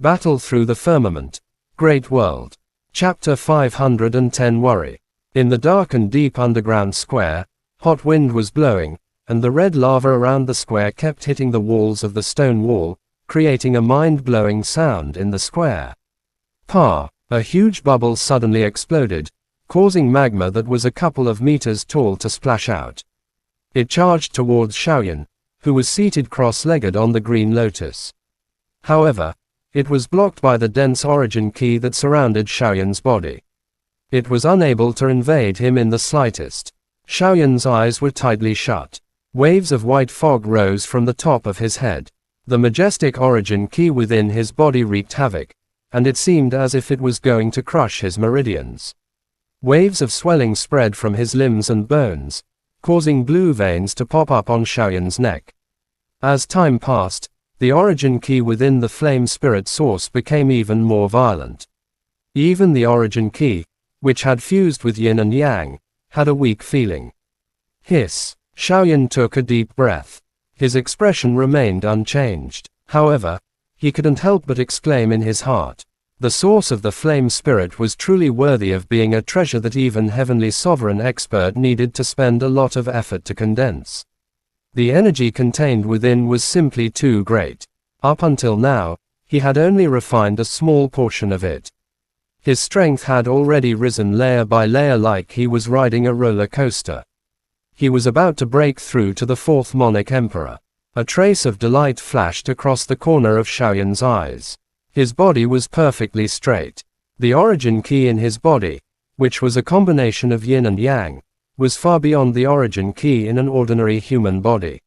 Battle through the firmament. Great world. Chapter 510 Worry. In the dark and deep underground square, hot wind was blowing, and the red lava around the square kept hitting the walls of the stone wall, creating a mind-blowing sound in the square. Pa! A huge bubble suddenly exploded, causing magma that was a couple of meters tall to splash out. It charged towards Xiaoyan, who was seated cross-legged on the green lotus. However, it was blocked by the dense origin ki that surrounded Xiaoyan's body. It was unable to invade him in the slightest. Xiaoyan's eyes were tightly shut. Waves of white fog rose from the top of his head. The majestic origin ki within his body wreaked havoc, and it seemed as if it was going to crush his meridians. Waves of swelling spread from his limbs and bones, causing blue veins to pop up on Xiaoyan's neck. As time passed, the origin ki within the flame spirit source became even more violent. Even the origin ki, which had fused with yin and yang, had a weak feeling. Hiss. Xiaoyan took a deep breath. His expression remained unchanged. However, he couldn't help but exclaim in his heart. The source of the flame spirit was truly worthy of being a treasure that even heavenly sovereign expert needed to spend a lot of effort to condense. The energy contained within was simply too great. Up until now, he had only refined a small portion of it. His strength had already risen layer by layer like he was riding a roller coaster. He was about to break through to the fourth Monarch Emperor. A trace of delight flashed across the corner of Xiaoyan's eyes. His body was perfectly straight. The origin ki in his body, which was a combination of yin and yang, was far beyond the origin ki in an ordinary human body.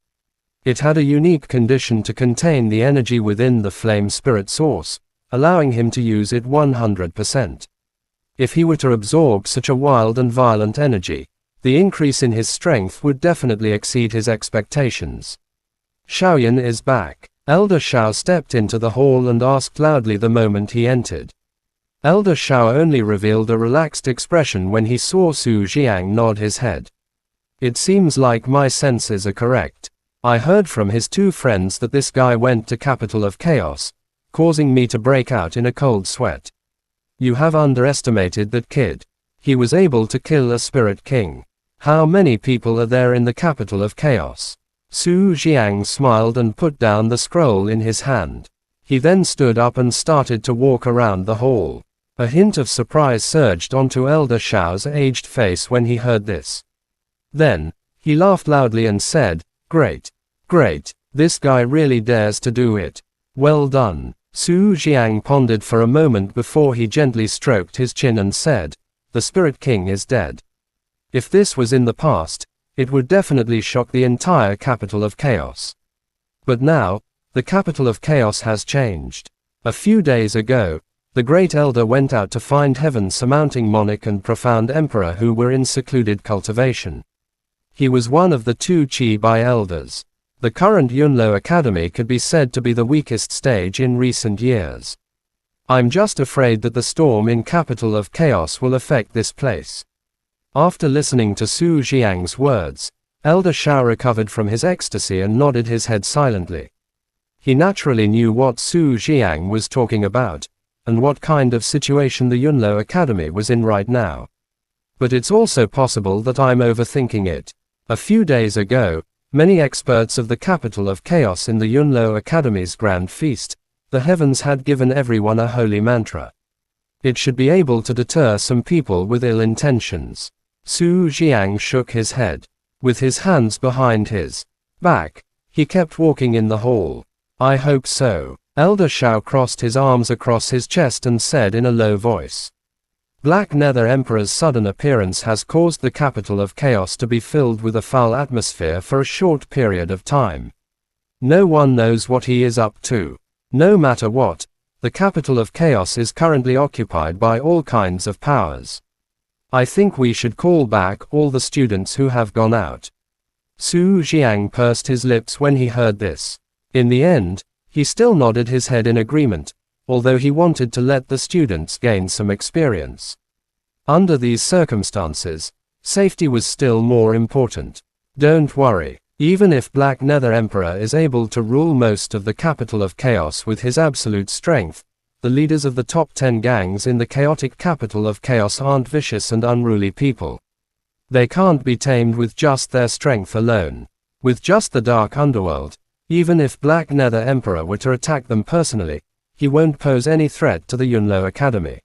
It had a unique condition to contain the energy within the flame spirit source, allowing him to use it 100%. If he were to absorb such a wild and violent energy, the increase in his strength would definitely exceed his expectations. Xiaoyan is back. Elder Xiao stepped into the hall and asked loudly the moment he entered. Elder Xiao only revealed a relaxed expression when he saw Su Jiang nod his head. It seems like my senses are correct. I heard from his two friends that this guy went to Capital of Chaos, causing me to break out in a cold sweat. You have underestimated that kid. He was able to kill a spirit king. How many people are there in the Capital of Chaos? Su Jiang smiled and put down the scroll in his hand. He then stood up and started to walk around the hall. A hint of surprise surged onto Elder Xiao's aged face when he heard this. Then, he laughed loudly and said, "Great. Great. This guy really dares to do it. Well done." Su Jiang pondered for a moment before he gently stroked his chin and said, "The Spirit King is dead." If this was in the past, it would definitely shock the entire Capital of Chaos. But now, the Capital of Chaos has changed. A few days ago, the Great Elder went out to find Heaven's surmounting monarch and profound emperor who were in secluded cultivation. He was one of the two Qi-Bai elders. The current Yunlo Academy could be said to be the weakest stage in recent years. I'm just afraid that the storm in Capital of Chaos will affect this place. After listening to Su Jiang's words, Elder Xiao recovered from his ecstasy and nodded his head silently. He naturally knew what Su Jiang was talking about, and what kind of situation the Yunlo Academy was in right now. But it's also possible that I'm overthinking it. A few days ago, many experts of the Capital of Chaos in the Yunlo Academy's grand feast, the heavens had given everyone a holy mantra. It should be able to deter some people with ill intentions. Su Jiang shook his head. With his hands behind his back, he kept walking in the hall. I hope so. Elder Xiao crossed his arms across his chest and said in a low voice. Black Nether Emperor's sudden appearance has caused the Capital of Chaos to be filled with a foul atmosphere for a short period of time. No one knows what he is up to. No matter what, the Capital of Chaos is currently occupied by all kinds of powers. I think we should call back all the students who have gone out. Su Jiang pursed his lips when he heard this. In the end, he still nodded his head in agreement, although he wanted to let the students gain some experience. Under these circumstances, safety was still more important. Don't worry. Even if Black Nether Emperor is able to rule most of the Capital of Chaos with his absolute strength, the leaders of the top 10 gangs in the chaotic capital of chaos aren't vicious and unruly people. They can't be tamed with just their strength alone. With just the dark underworld, even if Black Nether Emperor were to attack them personally, he won't pose any threat to the Yunlo Academy.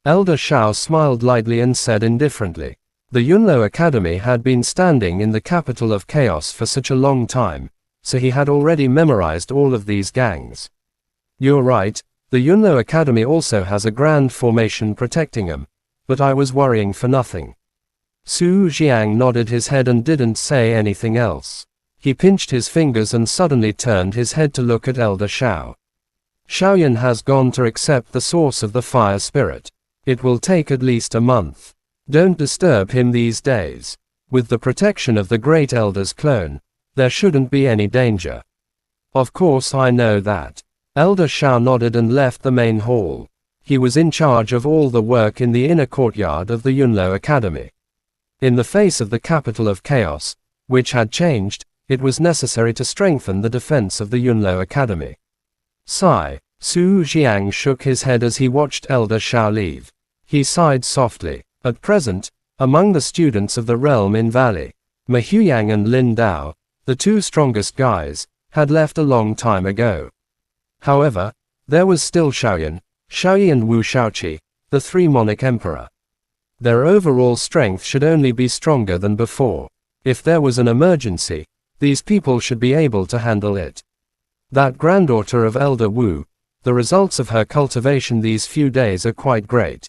Elder Shao smiled lightly and said indifferently. The Yunlo Academy had been standing in the capital of chaos for such a long time, so he had already memorized all of these gangs. You're right, the Yunlo Academy also has a grand formation protecting them, but I was worrying for nothing. Su Jiang nodded his head and didn't say anything else. He pinched his fingers and suddenly turned his head to look at Elder Shao. Shaoyan has gone to accept the source of the fire spirit. It will take at least a month. Don't disturb him these days. With the protection of the Great Elder's clone, there shouldn't be any danger. Of course I know that. Elder Shao nodded and left the main hall. He was in charge of all the work in the inner courtyard of the Yunlo Academy. In the face of the capital of chaos, which had changed, it was necessary to strengthen the defense of the Yunlo Academy. Sigh. Su Jiang shook his head as he watched Elder Shao leave. He sighed softly. At present, among the students of the realm in Valley, Ma Huyang and Lin Dao, the two strongest guys, had left a long time ago. However, there was still Shaoyan, Shaoyi and Wu Shaoqi, the three Monarch Emperor. Their overall strength should only be stronger than before. If there was an emergency, these people should be able to handle it. That granddaughter of Elder Wu, the results of her cultivation these few days are quite great.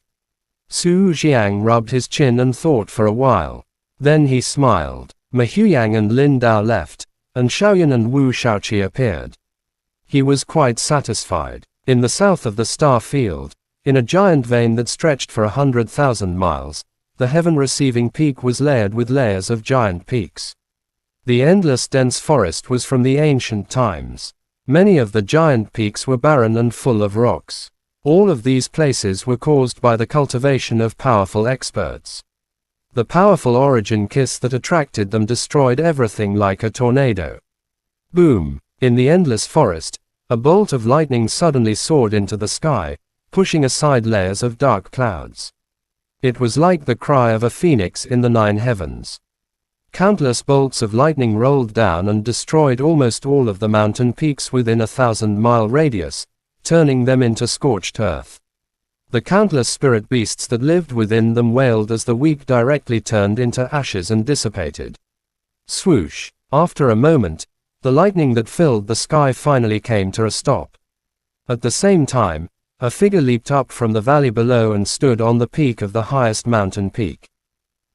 Su Jiang rubbed his chin and thought for a while. Then he smiled. Ma Huyang and Lin Dao left, and Shaoyan and Wu Shaoqi appeared. He was quite satisfied. In the south of the star field, in a giant vein that stretched for 100,000 miles, the heaven-receiving peak was layered with layers of giant peaks. The endless dense forest was from the ancient times. Many of the giant peaks were barren and full of rocks. All of these places were caused by the cultivation of powerful experts. The powerful origin kiss that attracted them destroyed everything like a tornado. Boom! In the endless forest, a bolt of lightning suddenly soared into the sky, pushing aside layers of dark clouds. It was like the cry of a phoenix in the 9 heavens. Countless bolts of lightning rolled down and destroyed almost all of the mountain peaks within a 1,000-mile radius, turning them into scorched earth. The countless spirit beasts that lived within them wailed as the weak directly turned into ashes and dissipated. Swoosh! After a moment, the lightning that filled the sky finally came to a stop. At the same time, a figure leaped up from the valley below and stood on the peak of the highest mountain peak.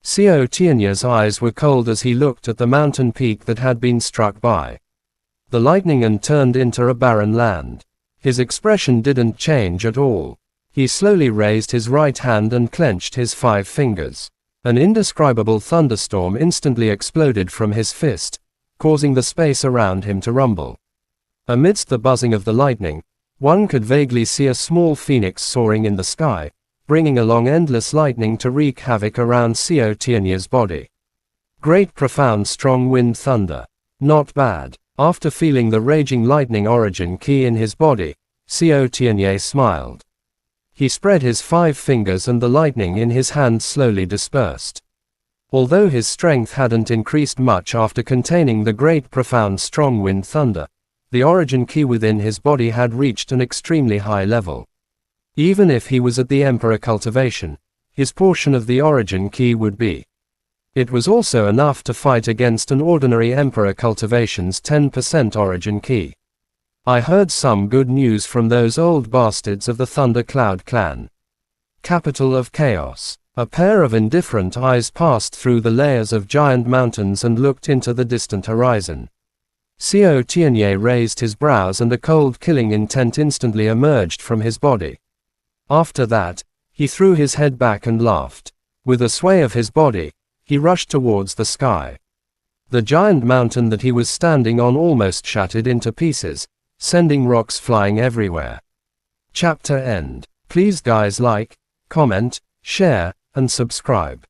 Xiao Tianya's eyes were cold as he looked at the mountain peak that had been struck by the lightning and turned into a barren land. His expression didn't change at all. He slowly raised his right hand and clenched his 5 fingers. An indescribable thunderstorm instantly exploded from his fist, causing the space around him to rumble. Amidst the buzzing of the lightning, one could vaguely see a small phoenix soaring in the sky, bringing along endless lightning to wreak havoc around Xiao Tianya's body. Great profound strong wind thunder. Not bad. After feeling the raging lightning origin key in his body, Xiao Tianya smiled. He spread his 5 fingers and the lightning in his hand slowly dispersed. Although his strength hadn't increased much after containing the great profound strong wind thunder, the origin key within his body had reached an extremely high level. Even if he was at the Emperor cultivation, his portion of the origin key would be. It was also enough to fight against an ordinary Emperor cultivation's 10% origin key. I heard some good news from those old bastards of the Thunder Cloud clan. Capital of Chaos. A pair of indifferent eyes passed through the layers of giant mountains and looked into the distant horizon. Xiao Tianye raised his brows and a cold killing intent instantly emerged from his body. After that, he threw his head back and laughed. With a sway of his body, he rushed towards the sky. The giant mountain that he was standing on almost shattered into pieces, sending rocks flying everywhere. Chapter end. Please guys like, comment, share, and subscribe.